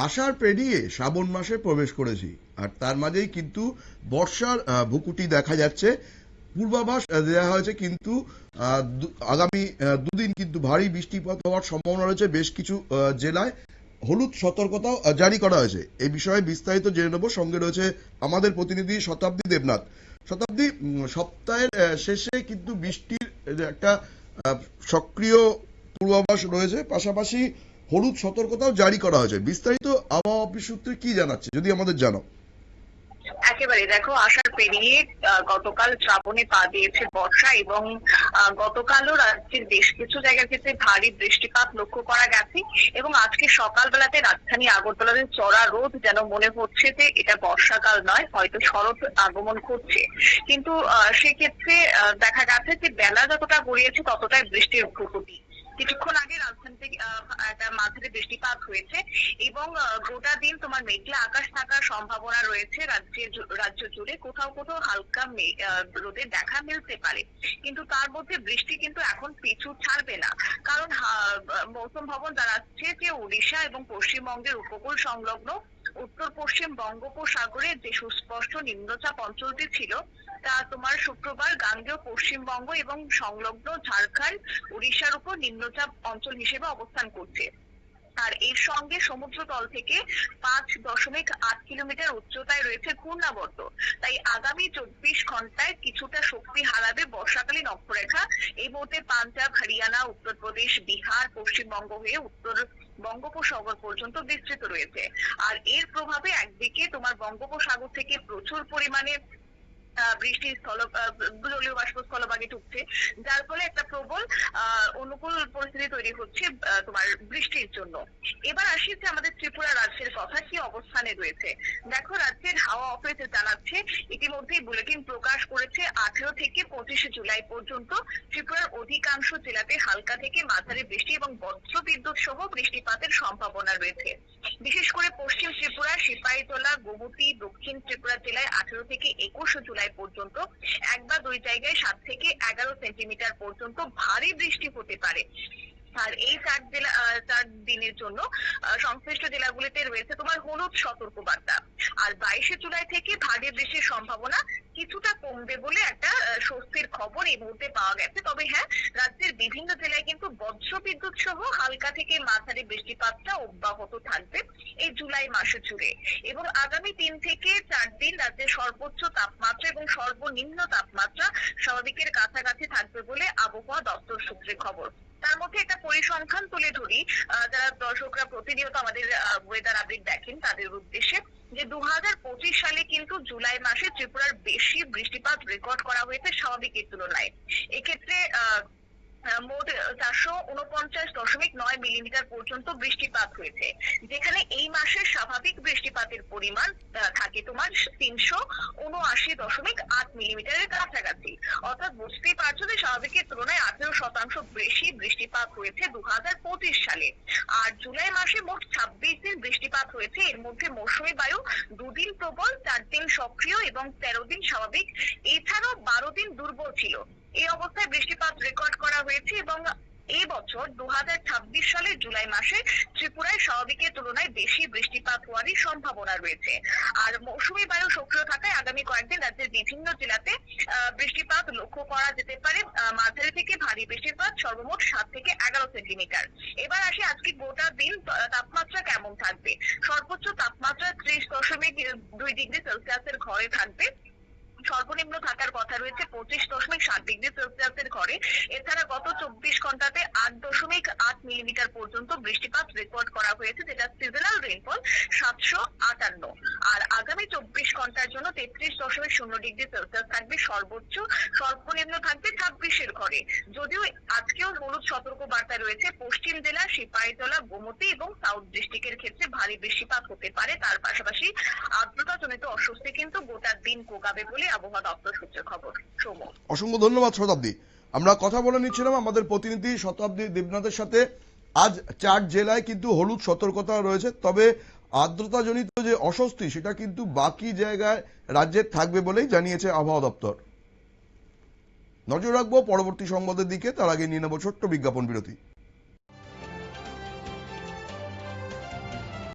আষাঢ় পেরিয়ে শ্রাবণ মাসে প্রবেশ করেছি, আর তার মাঝেই কিন্তু বর্ষার ভুকুটি দেখা যাচ্ছে। পূর্বাভাস দেওয়া হয়েছে কিন্তু আগামী দুদিন কিন্তু ভারী বৃষ্টিপাত হওয়ার সম্ভাবনা রয়েছে। বেশ কিছু জেলায় হলুদ সতর্কতাও জারি করা হয়েছে। এই বিষয়ে বিস্তারিত জেনে নেব। সঙ্গে রয়েছে আমাদের প্রতিনিধি শতাব্দী দেবনাথ। শতাব্দী, সপ্তাহের শেষে কিন্তু বৃষ্টির একটা সক্রিয় পূর্বাভাস রয়েছে, পাশাপাশি হলুদ সতর্কতাও জারি করা হয়েছে। বিস্তারিত আবহাওয়া অফিস সূত্রে কি জানাচ্ছে যদি আমাদের জানো। একেবারে দেখো, আষাঢ় পেরিয়ে গতকাল শ্রাবণে পা দিয়েছে বর্ষা এবং গতকালও রাজ্যের বেশ কিছু জায়গার ক্ষেত্রে ভারী বৃষ্টিপাত লক্ষ্য করা গেছে। এবং আজকে সকালবেলাতে রাজধানী আগরতলাতে চড়া রোদ, যেন মনে হচ্ছে যে এটা বর্ষাকাল নয়, হয়তো শরৎ আগমন করছে। কিন্তু সেক্ষেত্রে দেখা গেছে যে বেলা যতটা গড়িয়েছে ততটাই বৃষ্টির ভ্রুকুটি। কিছুক্ষণ আগে রাজধানীতে একটা মাঝারি বৃষ্টিপাত হয়েছে এবং গোটা দিন তোমার মেঘলা আকাশ থাকার সম্ভাবনা রয়েছে রাজ্য জুড়ে। কোথাও কোথাও হালকা রোদের দেখা মিলতে পারে, কিন্তু তার মধ্যে বৃষ্টি কিন্তু এখন পিছু ছাড়বে না। কারণ মৌসুম ভবন জানাচ্ছে যে ওড়িশা এবং পশ্চিমবঙ্গের উপকূল সংলগ্ন উত্তর পশ্চিম বঙ্গোপসাগরে যে সুস্পষ্ট নিম্নচাপ অঞ্চলটি ছিল তা তোমার শুক্রবার গাঙ্গেয় পশ্চিমবঙ্গ এবং সংলগ্ন ঝাড়খণ্ড উড়িষ্যার উপর নিম্নচাপ অঞ্চল হিসেবে অবস্থান করছে। আর এর সঙ্গে সমুদ্র তল থেকে 5.8 কিলোমিটার উচ্চতায় রয়েছে ঘূর্ণাবর্ত। তাই আগামী 24 ঘন্টায় কিছুটা শক্তি হারাবে বর্ষাকালীন অক্ষরেখা। এই মুহূর্তে পাঞ্জাব, হরিয়ানা, উত্তরপ্রদেশ, বিহার, পশ্চিমবঙ্গ হয়ে উত্তর বঙ্গোপসাগর পর্যন্ত বিস্তৃত রয়েছে। আর এর প্রভাবে একদিকে তোমার বঙ্গোপসাগর থেকে প্রচুর পরিমাণে বৃষ্টির জলীয় বাষ্প স্থলভাগে ঢুকছে, যার ফলে একটা প্রবল অনুকূল পরিস্থিতি তৈরি হচ্ছে তোমার বৃষ্টির জন্য। এবার আসি যে আমাদের ত্রিপুরা রাজ্যের কথা কি অবস্থানে রয়েছে। দেখো, রাজ্যের হাওয়া অফিস জানাচ্ছে ইতিমধ্যেই বুলেটিন প্রকাশ করেছে 18 থেকে 25 জুলাই পর্যন্ত ত্রিপুরার অধিকাংশ জেলাতে হালকা থেকে মাঝারি বৃষ্টি এবং বজ্রবিদ্যুৎ সহ বৃষ্টিপাতের সম্ভাবনা রয়েছে। বিশেষ করে পশ্চিম ত্রিপুরা, সিপাহীজলা, গোমতী, দক্ষিণ ত্রিপুরা জেলায় 18 থেকে 21 জুলাই পর্যন্ত এক বা দুই জায়গায় 7 থেকে 11 সেন্টিমিটার পর্যন্ত ভারী বৃষ্টি হতে পারে। আর এই 4 দিনের জন্য সংশ্লিষ্ট জেলাগুলিতে রয়েছে তোমার হলুদ সতর্কবার্তা। আর 22 জুলাই থেকে ভারী বৃষ্টির সম্ভাবনা কিছুটা কমবে বলে একটা স্বস্তির খবর এই মুহূর্তে পাওয়া গেছে। তবে হ্যাঁ, রাজ্যের বিভিন্ন জেলায় কিন্তু বজ্রবিদ্যুৎ সহ হালকা থেকে মাঝারি বৃষ্টিপাতটা অব্যাহত থাকবে এই জুলাই মাসে জুড়ে। এবং আগামী 3 থেকে 4 দিন রাজ্যের সর্বোচ্চ তাপমাত্রা এবং সর্বনিম্ন তাপমাত্রা স্বাভাবিকের কাছাকাছি থাকবে বলে আবহাওয়া দপ্তর সূত্রে খবর। তার মধ্যে একটা পরিসংখ্যান তুলে ধরি, যারা দর্শকরা প্রতিনিয়ত আমাদের ওয়েদার আপডেট দেখেন তাদের উদ্দেশ্যে, যে 2025 সালে কিন্তু জুলাই মাসে ত্রিপুরার বেশি বৃষ্টিপাত রেকর্ড করা হয়েছে স্বাভাবিকের তুলনায়। এক্ষেত্রে মোট 449.9 মিলিমিটার পর্যন্ত বৃষ্টিপাত হয়েছে, যেখানে এই মাসে স্বাভাবিক বৃষ্টিপাতের পরিমাণ থাকে তোমার 379.8 মিলিমিটারের কাছাকাছি। অর্থাৎ বুঝতেই পারছো যে স্বাভাবিকের তুলনায় 18% বেশি বৃষ্টিপাত হয়েছে 2025 সালে। আর জুলাই মাসে মোট 26 দিন বৃষ্টিপাত হয়েছে। এর মধ্যে মৌসুমী বায়ু 2 দিন প্রবল, 4 দিন সক্রিয় এবং 13 দিন স্বাভাবিক। এছাড়াও 12 দিন দুর্বল ছিল। এই অবস্থায় বৃষ্টিপাত রেকর্ড করা হয়েছে এবং এই বছর 2026 সালের জুলাই মাসে ত্রিপুরায় স্বাভাবিকের তুলনায় বেশি বৃষ্টিপাত হওয়ারই সম্ভাবনা রয়েছে। আর মৌসুমী বায়ু সক্রিয় থাকায় আগামী কয়েকদিন রাজ্যের বিভিন্ন জেলাতে বৃষ্টিপাত লক্ষ্য করা যেতে পারে। মাঝারি থেকে ভারী বৃষ্টিপাত, সর্বমোট 7 থেকে 11 সেন্টিমিটার। এবার আসি আজকে গোটা দিন তাপমাত্রা কেমন থাকবে। সর্বোচ্চ তাপমাত্রা 30.2 ডিগ্রি সেলসিয়াসের ঘরে থাকবে। সর্বনিম্ন থাকার কথা রয়েছে 25.7 ডিগ্রি সেলসিয়াসের ঘরে। এছাড়া গত 24 ঘন্টাতে 8.8 মিলিমিটার পর্যন্ত বৃষ্টিপাত রেকর্ড করা হয়েছে, যেটা সিজনাল রেইনফল 758। আর আগামী 24 ঘন্টার জন্য 33.0 ডিগ্রি সেলসিয়াস থাকবে সর্বোচ্চ, সর্বনিম্ন থাকবে 26 ঘরে। যদিও আজকেও হলুদ সতর্ক বার্তা রয়েছে পশ্চিম জেলা, সিপাহীজলা, গোমতী এবং সাউথ ডিস্ট্রিক্টের ক্ষেত্রে ভারী বৃষ্টিপাত হতে পারে। তার পাশাপাশি আর্দ্রতাজনিত অস্বস্তি কিন্তু গোটা দিন ভোগাবে বলে আবহাওয়া দপ্তর সূত্রে খবর। অসংখ্য ধন্যবাদ শতাব্দী। আমরা কথা বলে নিচ্ছিলাম আমাদের প্রতিনিধি শতাব্দী দেবনাথের সাথে। আজ 4 জেলায় কিন্তু হলুদ সতর্কতা রয়েছে, তবে আর্দ্রতাজনিত যে অস্বস্তি সেটা কিন্তু বাকি জায়গায় রাজ্যে থাকবে বলেই জানিয়েছে আবহাওয়া দপ্তর। নজর রাখবো পরবর্তী সংবাদের দিকে, তার আগে নিয়ে নেব ছোট্ট বিজ্ঞাপন বিরতি।